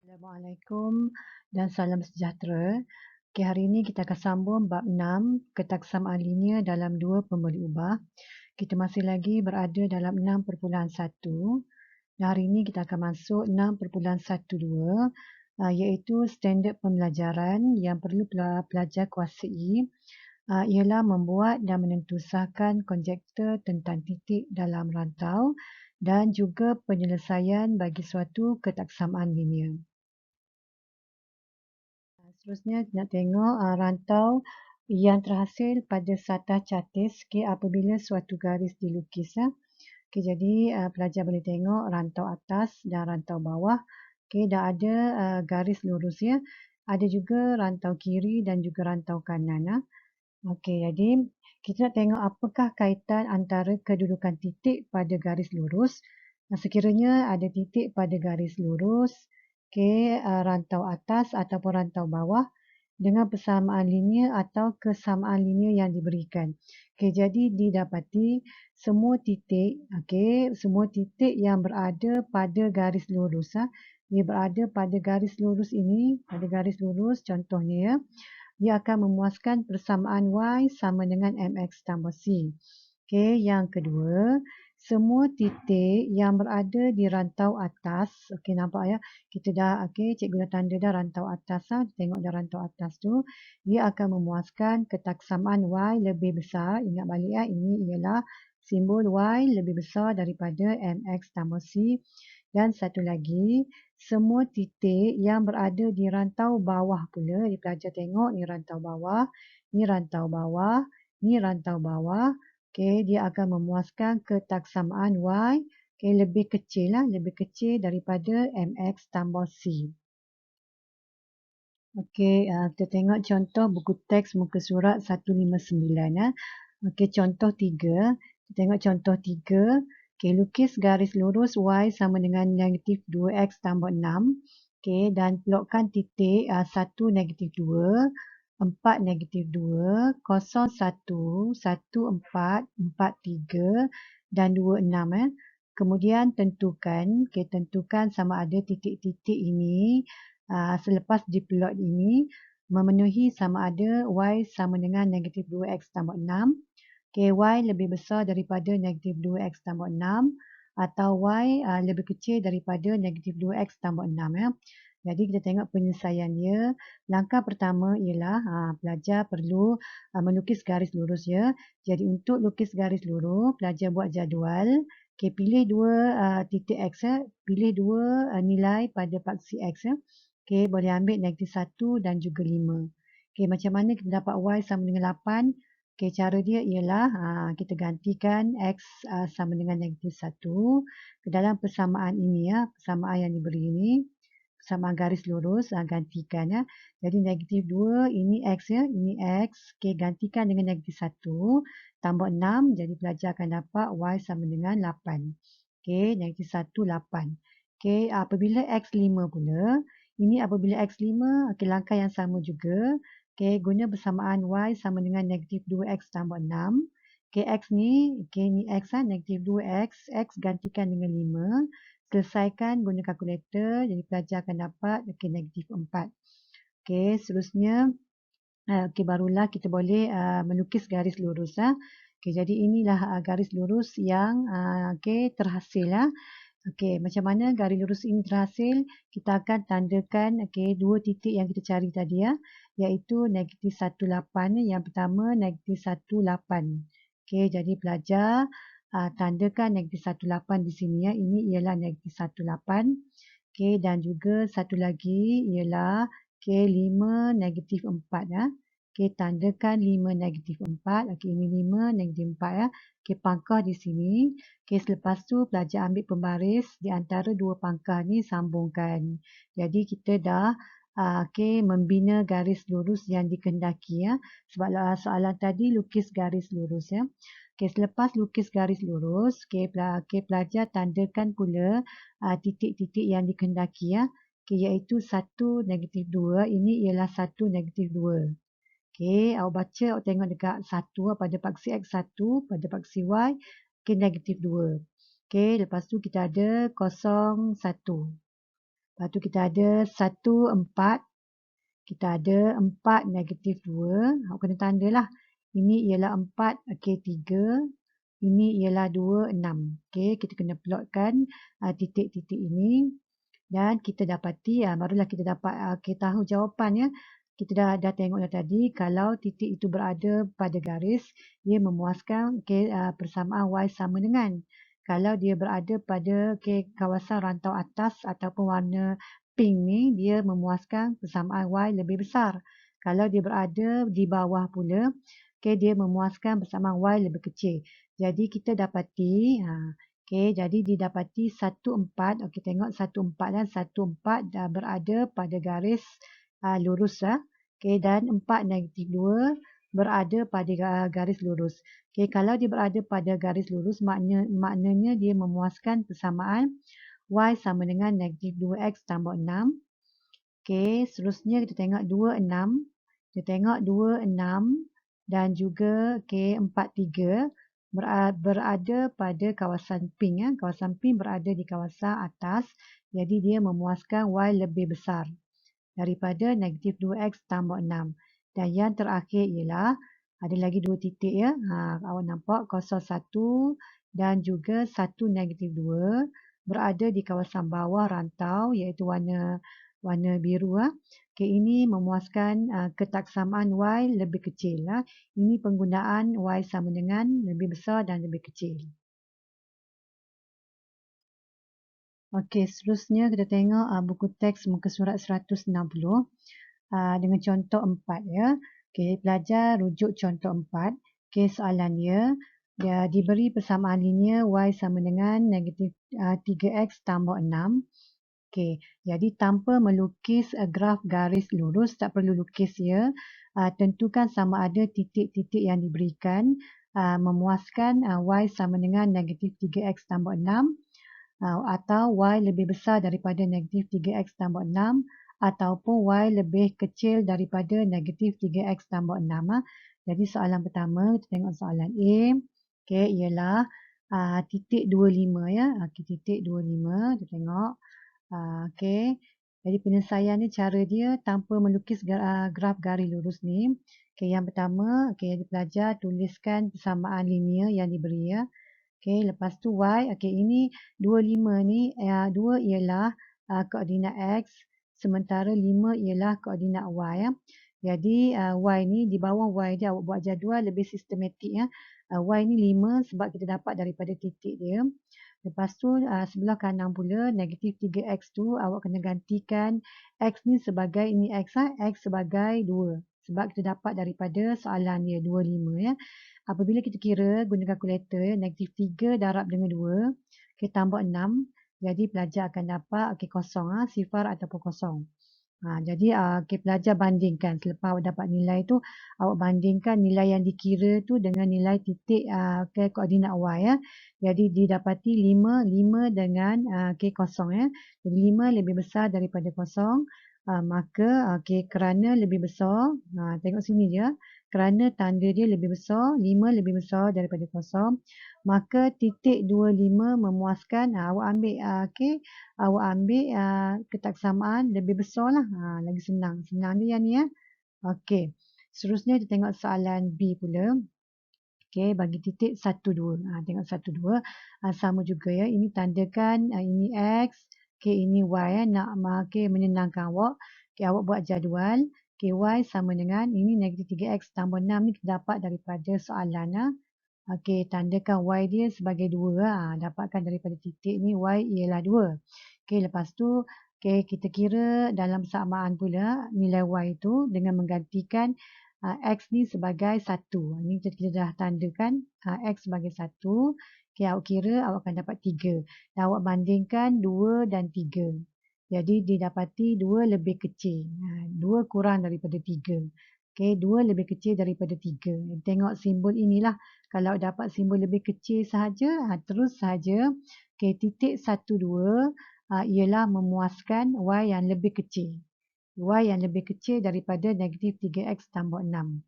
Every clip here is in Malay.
Assalamualaikum dan salam sejahtera. Okay, hari ini kita akan sambung bab 6, ketaksamaan linear dalam dua pemberi ubah. Kita masih lagi berada dalam 6.1 dan hari ini kita akan masuk 6.12 iaitu standard pembelajaran yang perlu pelajar kuasai ialah membuat dan menentusakan konjektur tentang titik dalam rantau dan juga penyelesaian bagi suatu ketaksamaan linear. Seterusnya kita nak tengok rantau yang terhasil pada satah catis apabila suatu garis dilukis. Jadi pelajar boleh tengok rantau atas dan rantau bawah. Dah ada garis lurus ya. Ada juga rantau kiri dan juga rantau kanan. Jadi kita nak tengok apakah kaitan antara kedudukan titik pada garis lurus. Sekiranya ada titik pada garis lurus, rantau atas ataupun rantau bawah dengan persamaan linear atau kesamaan linear yang diberikan. Jadi didapati semua titik yang berada pada garis lurus. Dia berada pada garis lurus ini, pada garis lurus contohnya ya. Dia akan memuaskan persamaan Y sama dengan MX tambah C. Yang kedua, semua titik yang berada di rantau atas, nampak ya, kita dah, cikgu dah tanda dah rantau atas, tengok dah rantau atas tu, dia akan memuaskan ketaksamaan Y lebih besar. Ingat balik ya, ini ialah simbol Y lebih besar daripada MX tambah C. Dan satu lagi, semua titik yang berada di rantau bawah pula, pelajar tengok ni rantau bawah, ni rantau bawah, ni rantau bawah. Dia akan memuaskan ketaksamaan Y lebih kecil daripada MX tambah C. Kita tengok contoh buku teks muka surat 159. Contoh 3. Kita tengok contoh 3. Lukis garis lurus Y sama dengan negatif 2X tambah 6. Dan plotkan titik 1, negatif 2, 4, negatif 2, 0, 1, 1, 4, 4, 3 dan 2, 6. Kemudian tentukan sama ada titik-titik ini selepas diplot ini memenuhi sama ada Y sama dengan negatif 2X tambah 6. Y lebih besar daripada negatif 2X tambah 6 atau Y lebih kecil daripada negatif 2X tambah 6. Jadi kita tengok penyelesaiannya. Langkah pertama ialah pelajar perlu melukis garis lurus ya. Jadi untuk lukis garis lurus, pelajar buat jadual. Pilih dua titik X, pilih dua nilai pada paksi X. Boleh ambil negatif 1 dan juga 5. Macam mana kita dapat Y sama dengan 8? Cara dia ialah kita gantikan X sama dengan negatif 1 ke dalam persamaan ini ya, persamaan yang diberi ini, persamaan garis lurus, gantikan ya. Jadi negatif 2 ini X ya, ini X. Gantikan dengan negatif 1 tambah 6, jadi pelajar akan dapat Y sama dengan 8. Negatif 1, 8. Apabila X 5 pula, ini apabila X 5, langkah yang sama juga. Guna persamaan Y sama dengan negatif 2X tambah 6. X ni, ni X negatif 2X, X gantikan dengan 5. Selesaikan guna kalkulator, jadi pelajar akan dapat negatif 4. Seterusnya, barulah kita boleh melukis garis lurus. Jadi inilah garis lurus yang terhasil. Macam mana garis lurus ini terhasil? Kita akan tandakan dua titik yang kita cari tadi ya, iaitu negatif 18. Yang pertama negatif 18. Jadi pelajar tandakan negatif 18 di sini ya. Ini ialah negatif 18. Dan juga satu lagi ialah 5 negatif 4 ya. Tandakan 5 negatif 4. Ini 5 negatif 4 ya. Pangkah di sini. Selepas tu pelajar ambil pembaris di antara dua pangkah ni, sambungkan. Jadi kita dah membina garis lurus yang dikehendaki ya. Sebab soalan tadi lukis garis lurus ya. Selepas lukis garis lurus, pelajar tandakan pula titik-titik yang dikehendaki ya. Iaitu 1 negatif 2, ini ialah 1 negatif 2. Awak baca, awak tengok dekat 1 pada paksi X 1, pada paksi Y, negatif 2. Lepas tu kita ada 0, 1. Lepas tu kita ada 1, 4. Kita ada 4, negatif 2. Awak kena tanda lah. Ini ialah 4, okey 3. Ini ialah 2, 6. Okey, kita kena plotkan titik-titik ini. Dan kita dapati, barulah kita dapat kita tahu jawapan ya. Kita dah tengok dah tadi, kalau titik itu berada pada garis, dia memuaskan persamaan Y sama dengan. Kalau dia berada pada kawasan rantau atas ataupun warna pink ni, dia memuaskan persamaan Y lebih besar. Kalau dia berada di bawah pula, dia memuaskan persamaan Y lebih kecil. Jadi kita dapati, jadi didapati 1, 4. Okey, tengok 1, 4 dan 1, 4 dah berada pada garis lurus. Dan 4, negatif 2 berada pada garis lurus. Kalau dia berada pada garis lurus, maknanya dia memuaskan persamaan Y sama dengan negatif 2X tambah 6. Seterusnya kita tengok 2, 6. Kita tengok 2, 6 dan juga 4, 3. Berada pada kawasan pink. Kawasan pink berada di kawasan atas. Jadi dia memuaskan Y lebih besar daripada negatif 2X tambah 6. Dan yang terakhir ialah ada lagi 2 titik ya. Awak nampak 01 dan juga 1, negatif 2 berada di kawasan bawah rantau iaitu warna biru. Ini memuaskan ketaksamaan Y lebih kecil. Ini penggunaan Y sama dengan lebih besar dan lebih kecil. Okey, seterusnya kita tengok buku teks muka surat 160 dengan contoh 4 ya. Pelajar rujuk contoh 4. Soalan dia diberi persamaan linear Y sama dengan negatif 3X tambah 6. Jadi tanpa melukis graf garis lurus, tak perlu lukis ya. Tentukan sama ada titik-titik yang diberikan memuaskan Y sama dengan negatif 3X tambah 6 atau Y lebih besar daripada negatif 3X tambah 6 ataupun Y lebih kecil daripada negatif 3X tambah 6. Jadi soalan pertama, kita tengok soalan A. Ialah titik 25 ya. Titik 25, kita tengok. Jadi penyelesaian ni cara dia tanpa melukis graf garis lurus ni. Yang pertama, pelajar tuliskan persamaan linear yang diberi ya. Lepas tu Y, ini 25 ni 2 ialah koordinat X sementara 5 ialah koordinat Y ya. Jadi Y ni di bawah Y dia awak buat jadual lebih sistematik ya. Y ni 5 sebab kita dapat daripada titik dia. Lepas tu sebelah kanan pula negatif 3X tu awak kena gantikan X ni sebagai ini X sebagai 2. Sebab kita dapat daripada soalan dia 25 ya. Apabila kita kira guna kalkulator negatif 3 darab dengan 2. Tambah 6. Jadi pelajar akan dapat kosong sifar ataupun kosong. Jadi pelajar bandingkan selepas awak dapat nilai tu, awak bandingkan nilai yang dikira tu dengan nilai titik koordinat Y ya. Jadi didapati 5 dengan kosong ya. Jadi 5 lebih besar daripada kosong. Maka kerana lebih besar, tengok sini je. Kerana tanda dia lebih besar, 5 lebih besar daripada kosong, maka titik 25 memuaskan. Awak ambil awak ambil ketaksamaan lebih besar lah. Lagi senang. Senang dia yang ni ya. Okey. Seterusnya kita tengok soalan B pula. Bagi titik 1, 2. Tengok 1, 2. Sama juga ya. Ini tandakan ini X. Ini Y ya. Nak menyenangkan awak. Awak buat jadual. Y sama dengan ini negatif 3X tambah 6 ni kita dapat daripada soalan. Tandakan Y dia sebagai 2. Dapatkan daripada titik ni Y ialah 2. Lepas tu kita kira dalam persamaan pula nilai Y itu dengan menggantikan X ni sebagai 1. Ini kita dah tandakan X sebagai 1. Awak kira awak akan dapat 3. Dan awak bandingkan 2 dan 3. Jadi didapati 2 lebih kecil. 2 kurang daripada 3. 2 lebih kecil daripada 3. Tengok simbol inilah. Kalau dapat simbol lebih kecil sahaja, terus sahaja. Titik 1, 2 ialah memuaskan Y yang lebih kecil. Y yang lebih kecil daripada negatif 3X tambah 6.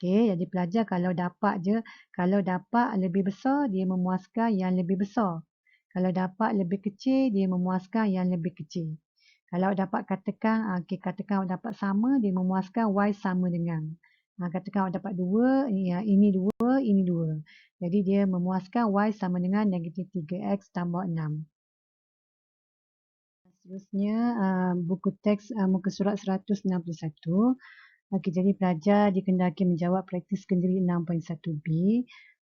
Jadi pelajar kalau dapat lebih besar, dia memuaskan yang lebih besar. Kalau dapat lebih kecil, dia memuaskan yang lebih kecil. Kalau dapat katakan, katakan awak dapat sama, dia memuaskan Y sama dengan. Katakan awak dapat 2, ini 2, ini 2. Jadi dia memuaskan Y sama dengan negatif 3X tambah 6. Seterusnya, buku teks muka surat 161. Okey, jadi pelajar dikendaki menjawab praktis kendiri 6.1b.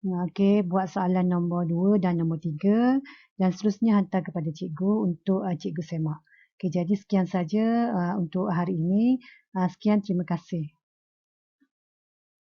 Okey, buat soalan nombor 2 dan nombor 3 dan seterusnya hantar kepada cikgu untuk cikgu semak. Okey, jadi sekian saja untuk hari ini. Sekian, terima kasih.